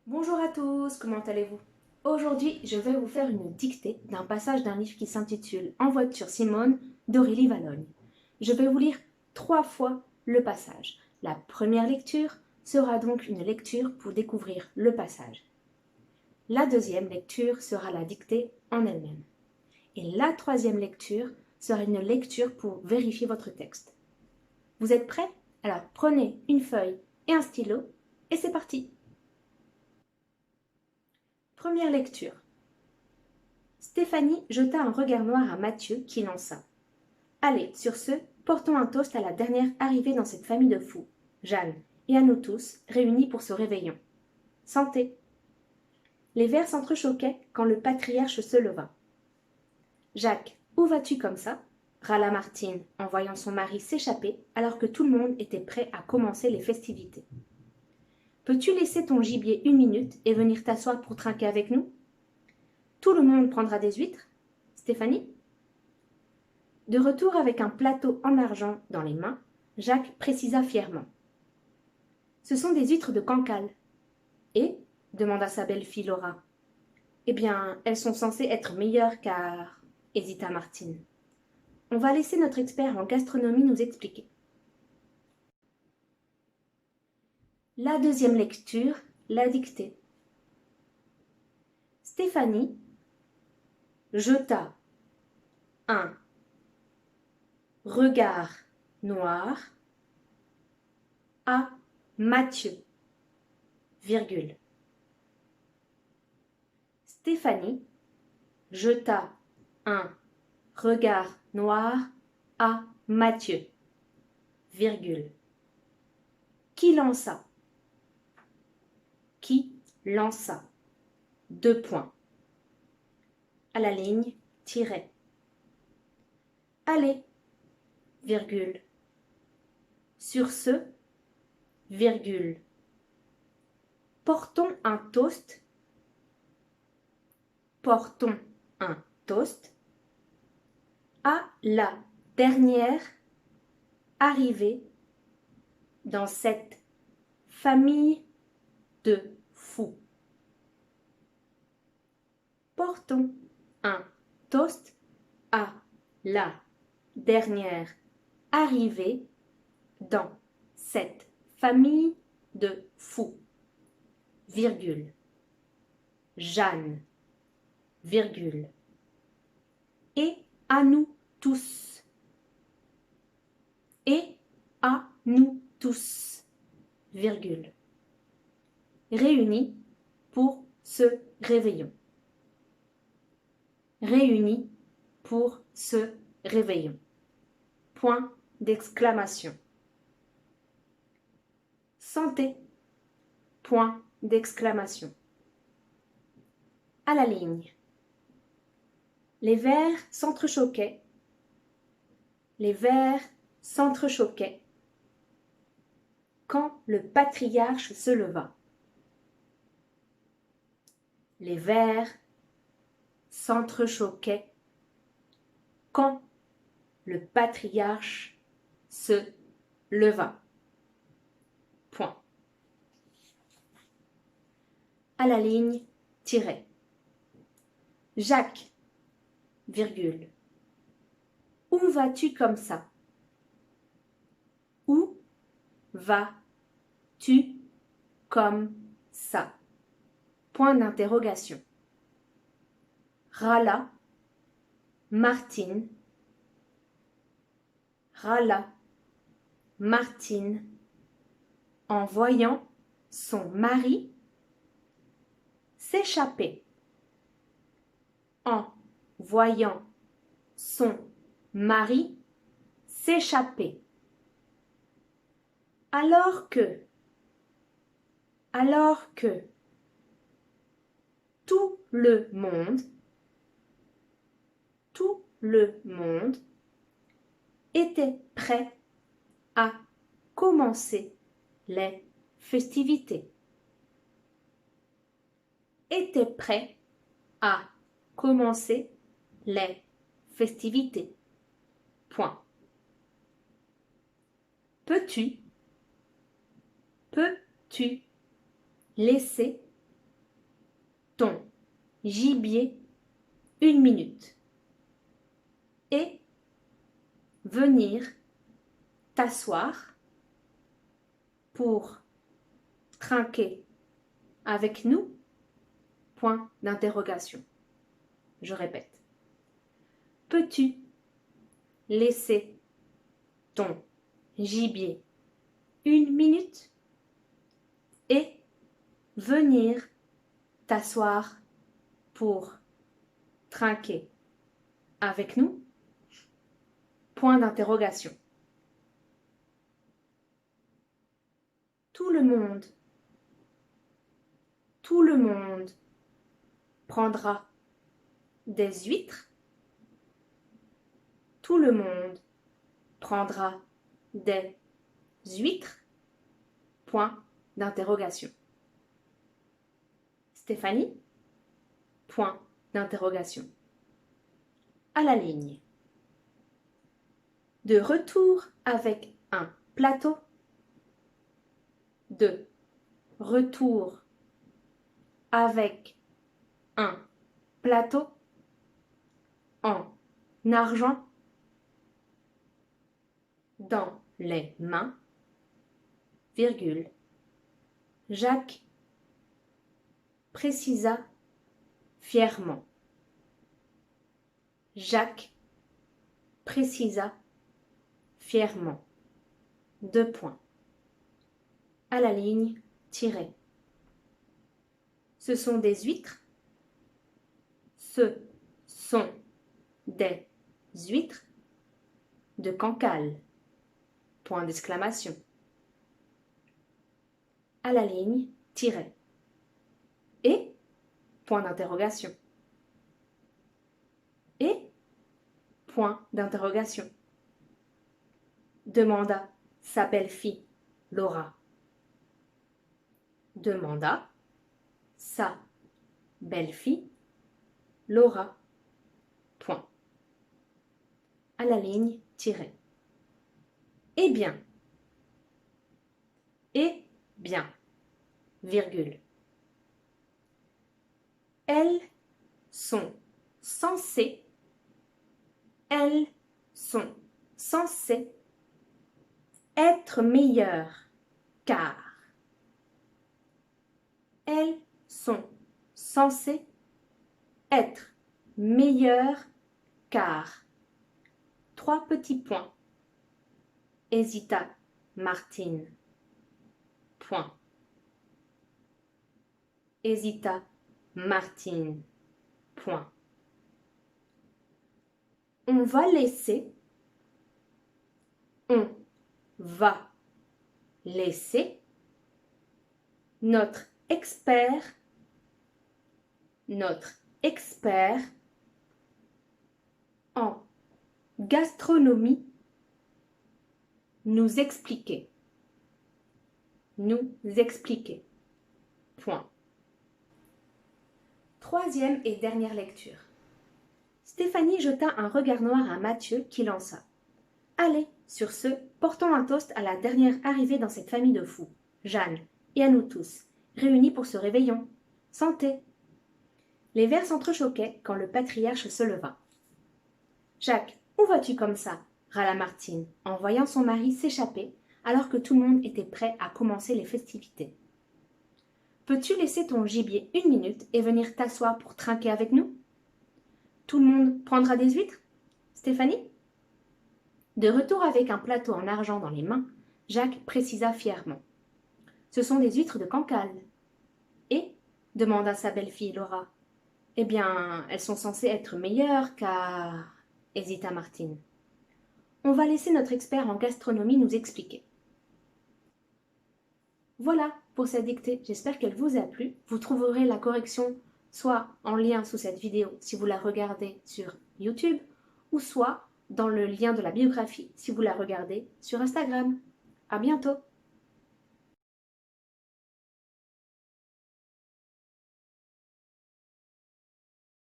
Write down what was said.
Bonjour à tous, comment allez-vous? Aujourd'hui, je vais vous faire une dictée d'un passage d'un livre qui s'intitule En voiture Simone d'Aurélie Valogne. Je vais vous lire 3 fois le passage. La première lecture sera donc une lecture pour découvrir le passage. La deuxième lecture sera la dictée en elle-même. Et la troisième lecture sera une lecture pour vérifier votre texte. Vous êtes prêts? Alors prenez une feuille et un stylo et c'est parti! Première lecture. Stéphanie jeta un regard noir à Mathieu qui lança. Allez, sur ce, portons un toast à la dernière arrivée dans cette famille de fous, Jeanne, et à nous tous, réunis pour ce réveillon. Santé. Les verres s'entrechoquaient quand le patriarche se leva. Jacques, où vas-tu comme ça? Râla Martine en voyant son mari s'échapper alors que tout le monde était prêt à commencer les festivités. Peux-tu laisser ton gibier 1 minute et venir t'asseoir pour trinquer avec nous? Tout le monde prendra des huîtres? Stéphanie? De retour avec un plateau en argent dans les mains, Jacques précisa fièrement. Ce sont des huîtres de Cancale. Et demanda sa belle-fille Laura. Eh bien, elles sont censées être meilleures car... hésita Martine. On va laisser notre expert en gastronomie nous expliquer. La deuxième lecture, la dictée. Stéphanie jeta un regard noir à Mathieu, virgule. Stéphanie jeta un regard noir à Mathieu, virgule. Qui lança? Qui lança? 2 points. À la ligne, tiret. Allez, virgule. Sur ce, virgule. Portons un toast. Portons un toast à la dernière arrivée dans cette famille de fous. Portons un toast à la dernière arrivée dans cette famille de fous, virgule. Jeanne, virgule. Et à nous tous. Et à nous tous, virgule. Réunis pour ce réveillon. Réunis pour ce réveillon. Point d'exclamation. Santé. Point d'exclamation. À la ligne. Les vers s'entrechoquaient. Les vers s'entrechoquaient quand le patriarche se leva. Les vers s'entrechoquaient quand le patriarche se leva. Point. À la ligne, tiret. Jacques, virgule. Où vas-tu comme ça? Où vas-tu comme ça? Point d'interrogation. Râla, Martine. Râla, Martine, en voyant son mari s'échapper. En voyant son mari s'échapper. Alors que tout le monde était prêt à commencer les festivités. Était prêt à commencer les festivités. Point. Peux-tu laisser ton gibier 1 minute et venir t'asseoir pour trinquer avec nous? Point d'interrogation. Je répète. Peux-tu laisser ton gibier 1 minute et venir t'asseoir pour trinquer avec nous? Point d'interrogation. Tout le monde prendra des huîtres. Tout le monde prendra des huîtres? Point d'interrogation. Stéphanie? Point d'interrogation. À la ligne. De retour avec un plateau. De retour avec un plateau en argent dans les mains, virgule. Jacques précisa fièrement. Jacques précisa fièrement. 2 points. À la ligne, tirée. Ce sont des huîtres. Ce sont des huîtres de Cancale. Point d'exclamation. À la ligne, tirée. Et, point d'interrogation. Et, point d'interrogation. Demanda sa belle-fille, Laura. Demanda sa belle-fille, Laura. Point. À la ligne, tirée. Eh bien. Eh bien. Virgule. Elles sont censées être meilleures car elles sont censées être meilleures car 3 petits points. Hésita Martine. Point. Hésita Martine. Point. On va laisser notre expert en gastronomie nous expliquer. Point. 3e et dernière lecture. Stéphanie jeta un regard noir à Mathieu qui lança. Allez, sur ce, portons un toast à la dernière arrivée dans cette famille de fous, Jeanne, et à nous tous, réunis pour ce réveillon. Santé. Les verres s'entrechoquaient quand le patriarche se leva. Jacques, où vas-tu comme ça? Râla Martine, en voyant son mari s'échapper alors que tout le monde était prêt à commencer les festivités. Peux-tu laisser ton gibier 1 minute et venir t'asseoir pour trinquer avec nous? Tout le monde prendra des huîtres? Stéphanie? De retour avec un plateau en argent dans les mains, Jacques précisa fièrement. Ce sont des huîtres de Cancale. Et? Demanda sa belle-fille Laura. Eh bien, elles sont censées être meilleures car... hésita Martine. On va laisser notre expert en gastronomie nous expliquer. Voilà pour cette dictée, j'espère qu'elle vous a plu. Vous trouverez la correction soit en lien sous cette vidéo si vous la regardez sur YouTube, ou soit dans le lien de la biographie si vous la regardez sur Instagram. À bientôt!